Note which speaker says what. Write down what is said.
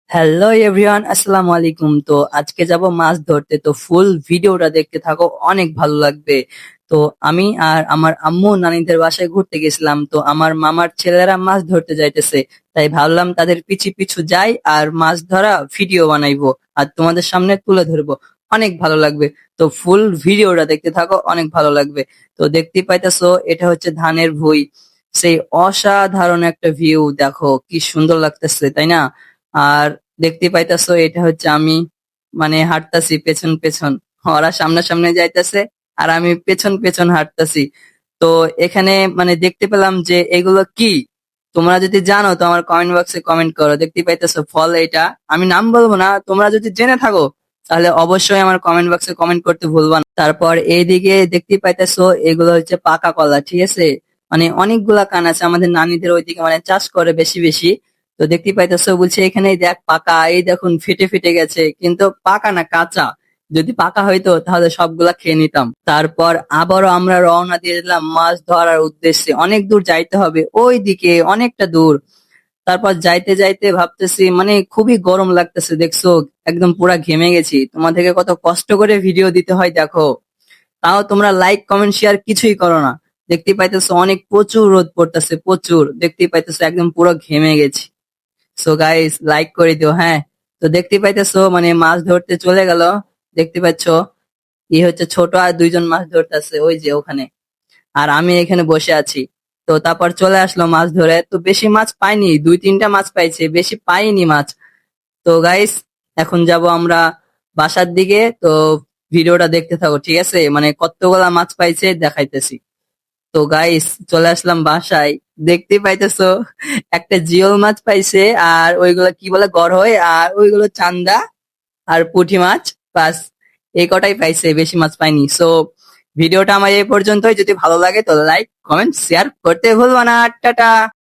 Speaker 1: Hello everyone, আসসালামু আলাইকুম। তো আজকে যাব মাছ ধরতে। তো ফুল ভিডিওটা দেখতে থাকো, অনেক ভালো লাগবে। তো আমি আর আমার আম্মু নানিদের বাসায় ঘুরতে গেছিলাম। তো আমার মামার ছেলেরা মাছ ধরতে যাইতেছে, তাই ভাবলাম তাদের পিছু পিছু যাই আর মাছ ধরা ভিডিও বানাইবো আর তোমাদের সামনে তুলে ধরবো, অনেক ভালো লাগবে। তো ফুল ভিডিওটা দেখতে থাকো, অনেক ভালো লাগবে। তো দেখতে পাইতেছো, এটা হচ্ছে ধানের ভুঁই। সেই অসাধারণ একটা ভিউ, দেখো কি সুন্দর লাগতেছে, তাই না? আর দেখতে পাইতাছো, এটা হচ্ছে আমি, মানে হাঁটতাছি পেছন পেছন। ওরা সামনে যাইতাছে আর আমি পেছন পেছন হাঁটতাছি। তো এখানে মানে দেখতে পেলাম যে এগুলো কি, তোমরা যদি জানো তো আমার কমেন্ট বক্সে কমেন্ট করো। দেখতে পাইতেছো ফল, এটা আমি নাম বলবো না, তোমরা যদি জেনে থাকো তাহলে অবশ্যই আমার কমেন্ট বক্সে কমেন্ট করতে ভুলবা না। তারপর এইদিকে দেখতে পাইতেছো, এগুলো হচ্ছে পাকা কলা, ঠিক আছে? মানে অনেকগুলা কান আছে, আমাদের নানীদের ওইদিকে মানে চাষ করে বেশি বেশি। তো দেখতে পাইতেছো, বলছে এখানে এই দেখ পাকা, এই দেখুন ফেটে ফেটে গেছে, কিন্তু পাকা না, কাঁচা। যদি পাকা হইতো তাহলে সবগুলা খেয়ে নিতাম। তারপর আবারও আমরা রওনা দিয়ে দিলাম মাছ ধরার উদ্দেশ্যে। অনেক দূর যাইতে হবে, ওই দিকে অনেকটা দূর। তারপর যাইতে যাইতে ভাবতেছি মানে খুবই গরম লাগতেছে, দেখছো একদম পুরা ঘেমে গেছি। তোমাদেরকে কত কষ্ট করে ভিডিও দিতে হয় দেখো, তাও তোমরা লাইক কমেন্ট শেয়ার কিছুই করো না। দেখতে পাইতেছো অনেক প্রচুর রোদ পড়তেছে, প্রচুর। দেখতে পাইতেছো একদম পুরো ঘেমে গেছি। সো গাইস, লাইক করে দিও, হ্যাঁ। তো দেখতে পাইতেছো মানে মাছ ধরতে চলে গেল। দেখতে পাচ্ছো, এই হচ্ছে ছোট আর দুইজন মাছ ধরতেছে ওই যে ওখানে, আর আমি এখানে বসে আছি। তো তারপর চলে আসলো মাছ ধরে। তো বেশি মাছ পাইনি, দুই তিনটা মাছ পাইছে, বেশি পাইনি মাছ। তো গাইস, এখন যাব আমরা বাসার দিকে। তো ভিডিওটা দেখতে থাকো, ঠিক আছে? মানে কতগুলা মাছ পাইছে দেখাইতেছি। তো গাইস, চলে আসলাম বাসায়। দেখতে পাইতেছো একটা জিওল মাছ পাইছে, আর ওইগুলো কি বলে গরই, আর ওইগুলো চান্দা আর পুঁটি মাছ। বাস, এই কটাই পাইছে, বেশি মাছ পাইনি। সো ভিডিওটা আমার এই পর্যন্তই। যদি ভালো লাগে তো লাইক কমেন্ট শেয়ার করতে ভুলবা না। টাটা।